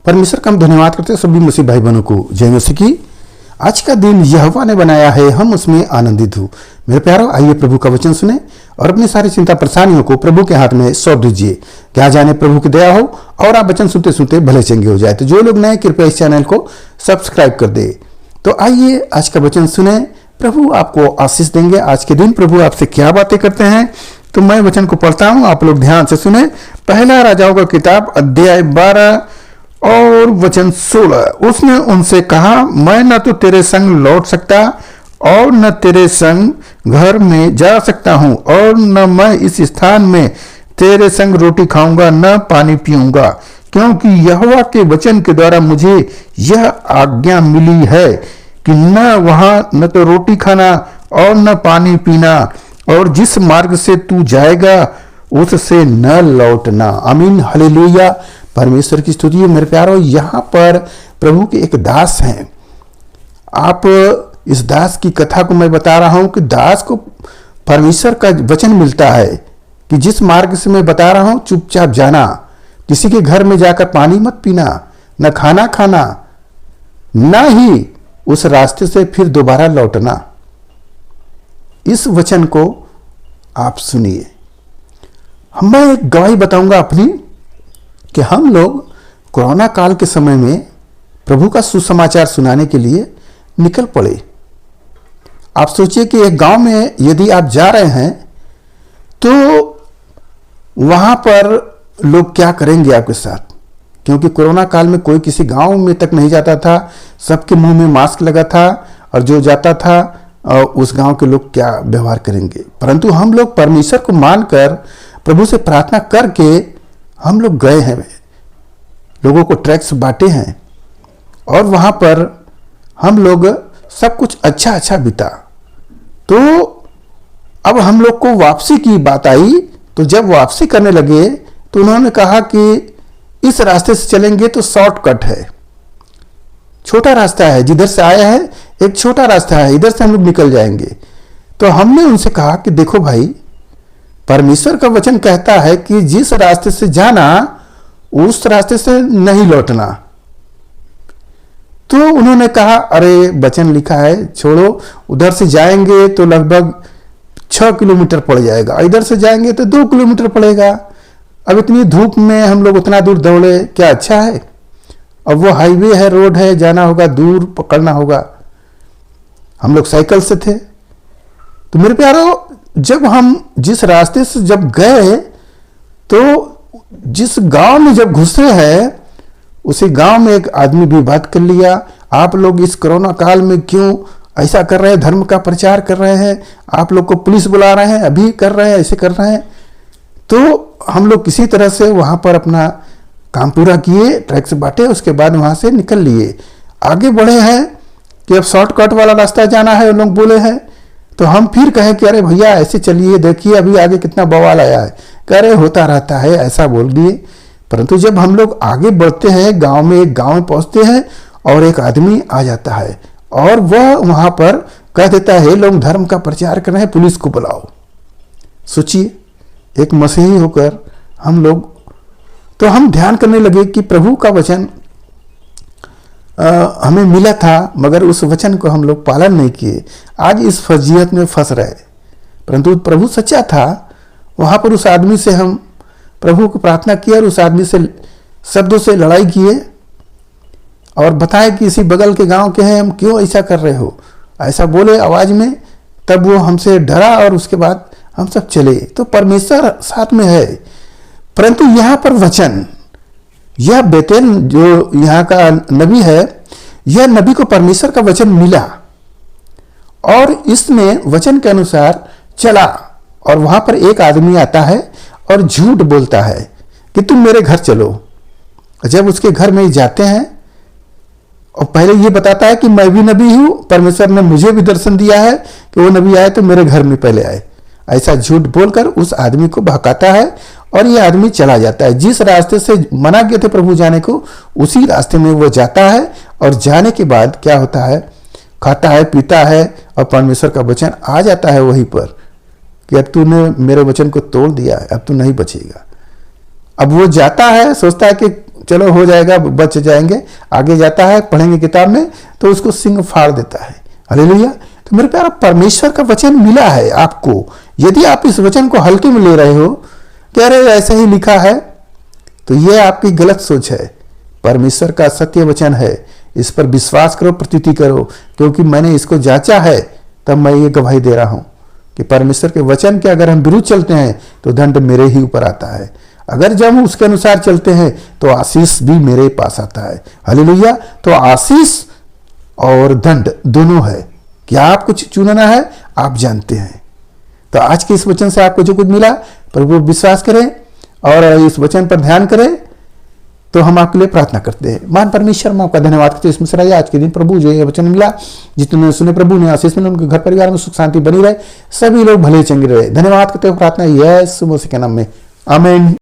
परमेश्वर का हम धन्यवाद करते हैं सभी मसीह भाई बहनों को। जय मसीह की। आज का दिन यहोवा ने बनाया है, हम उसमें आनंदित हो। मेरे प्यारों, आइए प्रभु का वचन सुने और अपनी सारी चिंता परेशानियों को प्रभु के हाथ में सौंप दीजिए। क्या जाने प्रभु की दया हो और आप वचन सुनते सुनते भले चंगे हो जाए। तो जो लोग नए, कृपया इस चैनल को सब्सक्राइब कर दे। तो आइए आज का वचन सुने। प्रभु आपको आशीष देंगे। आज के दिन प्रभु आपसे क्या बातें करते हैं, तो मैं वचन को पढ़ता हूं, आप लोग ध्यान से सुने। पहला राजाओं का किताब अध्याय 12 और वचन 16। उसने उनसे कहा, मैं न तो तेरे संग लौट सकता और न तेरे संग घर में जा सकता हूं, और न मैं इस स्थान में तेरे संग रोटी खाऊंगा न पानी पीऊंगा, क्योंकि यहोवा के वचन के द्वारा मुझे यह आज्ञा मिली है कि न वहां न तो रोटी खाना और न पानी पीना, और जिस मार्ग से तू जाएगा उससे न लौटना। आमीन, हालेलुया। परमेश्वर की स्तुति हो। मेरे प्यारों, यहाँ पर प्रभु के एक दास हैं। आप इस दास की कथा को मैं बता रहा हूं कि दास को परमेश्वर का वचन मिलता है कि जिस मार्ग से मैं बता रहा हूं चुपचाप जाना, किसी के घर में जाकर पानी मत पीना, न खाना खाना, न ही उस रास्ते से फिर दोबारा लौटना। इस वचन को आप सुनिए। मैं एक गवाही बताऊंगा अपनी कि हम लोग कोरोना काल के समय में प्रभु का सुसमाचार सुनाने के लिए निकल पड़े। आप सोचिए कि एक गांव में यदि आप जा रहे हैं तो वहां पर लोग क्या करेंगे आपके साथ, क्योंकि कोरोना काल में कोई किसी गांव में तक नहीं जाता था, सबके मुंह में मास्क लगा था, और जो जाता था उस गांव के लोग क्या व्यवहार करेंगे। परंतु हम लोग परमेश्वर को मानकर प्रभु से प्रार्थना करके हम लोग गए हैं, लोगों को ट्रैक्स बांटे हैं, और वहां पर हम लोग सब कुछ अच्छा बीता। तो अब हम लोग को वापसी की बात आई, तो जब वापसी करने लगे तो उन्होंने कहा कि इस रास्ते से चलेंगे तो शॉर्टकट है, छोटा रास्ता है, जिधर से आया है एक छोटा रास्ता है, इधर से हम लोग निकल जाएंगे। तो हमने उनसे कहा कि देखो भाई, परमेश्वर का वचन कहता है कि जिस रास्ते से जाना उस रास्ते से नहीं लौटना। तो उन्होंने कहा, अरे वचन लिखा है, छोड़ो, उधर से जाएंगे तो लगभग 6 किलोमीटर पड़ जाएगा, इधर से जाएंगे तो 2 किलोमीटर पड़ेगा। अब इतनी धूप में हम लोग उतना दूर दौड़े, क्या अच्छा है? अब वो हाईवे है, रोड है, जाना होगा, दूर पकड़ना होगा। हम लोग साइकिल से थे। तो मेरे प्यारों, जब हम जिस रास्ते से जब गए तो जिस गांव में जब घुसे हैं उसी गांव में एक आदमी विवाद कर लिया। आप लोग इस कोरोना काल में क्यों ऐसा कर रहे हैं, धर्म का प्रचार कर रहे हैं, आप लोग को पुलिस बुला रहे हैं, अभी कर रहे हैं, ऐसे कर रहे हैं। तो हम लोग किसी तरह से वहां पर अपना काम पूरा किए, ट्रैक्स बांटे, उसके बाद वहां से निकल लिए। आगे बढ़े हैं कि अब शॉर्टकट वाला रास्ता जाना है, लोग बोले हैं। तो हम फिर कहे कि अरे भैया ऐसे चलिए, देखिए अभी आगे कितना बवाल आया है। कह रहे होता रहता है, ऐसा बोल दिए। परंतु जब हम लोग आगे बढ़ते हैं, गांव में एक गांव में पहुंचते हैं और एक आदमी आ जाता है और वह वहां पर कह देता है, लोग धर्म का प्रचार कर रहे हैं, पुलिस को बुलाओ। सोचिए, एक मसीही होकर हम लोग, तो हम ध्यान करने लगे कि प्रभु का वचन हमें मिला था, मगर उस वचन को हम लोग पालन नहीं किए। आज इस फजीहत में फंस रहे। परंतु प्रभु सच्चा था। वहां पर उस आदमी से हम प्रभु को प्रार्थना किया और उस आदमी से शब्दों से लड़ाई किए और बताया कि इसी बगल के गांव के हैं, हम क्यों ऐसा कर रहे हो, ऐसा बोले आवाज में। तब वो हमसे डरा और उसके बाद हम सब चले। तो परमेश्वर साथ में है। परंतु यहां पर वचन, यह बेतेल जो यहाँ का नबी है, यह नबी को परमेश्वर का वचन मिला और इसने वचन के अनुसार चला। और वहां पर एक आदमी आता है और झूठ बोलता है कि तुम मेरे घर चलो। जब उसके घर में जाते हैं और पहले ये बताता है कि मैं भी नबी हूं, परमेश्वर ने मुझे भी दर्शन दिया है कि वो नबी आए तो मेरे घर में पहले आए। ऐसा झूठ बोलकर उस आदमी को बहकाता है और ये आदमी चला जाता है। जिस रास्ते से मना किए थे प्रभु जाने को, उसी रास्ते में वो जाता है। और जाने के बाद क्या होता है, खाता है, पीता है, और परमेश्वर का वचन आ जाता है वहीं पर कि अब तूने मेरे वचन को तोड़ दिया है, अब तू नहीं बचेगा। अब वो जाता है, सोचता है कि चलो हो जाएगा, बच जाएंगे। आगे जाता है, पढ़ेंगे किताब में, तो उसको सिंग फाड़ देता है। हालेलुया। तो मेरे प्यारा, परमेश्वर का वचन मिला है आपको। यदि आप इस वचन को हल्के में ले रहे हो, कह रहे ऐसे ही लिखा है, तो यह आपकी गलत सोच है। परमेश्वर का सत्य वचन है, इस पर विश्वास करो, प्रतीति करो, क्योंकि मैंने इसको जांचा है, तब मैं ये गवाही दे रहा हूं कि परमेश्वर के वचन के अगर हम विरुद्ध चलते हैं तो दंड मेरे ही ऊपर आता है। अगर जब हम उसके अनुसार चलते हैं तो आशीष भी मेरे पास आता है। हालेलुया। तो आशीष और दंड दोनों है। क्या आप कुछ चुनना है, आप जानते हैं। तो आज के इस वचन से आपको जो कुछ मिला, प्रभु विश्वास करें और इस वचन पर ध्यान करें। तो हम आपके लिए प्रार्थना करते हैं। महान परमेश्वर, हम आपका धन्यवाद करते हैं इसमें सराया आज के दिन प्रभु जो ये वचन मिला, जितने सुने प्रभु ने आशीष मिले, उनके घर परिवार में सुख शांति बनी रहे, सभी लोग भले चंगे रहे। धन्यवाद करते हुए प्रार्थना यीशु मसीह के नाम में, आमीन।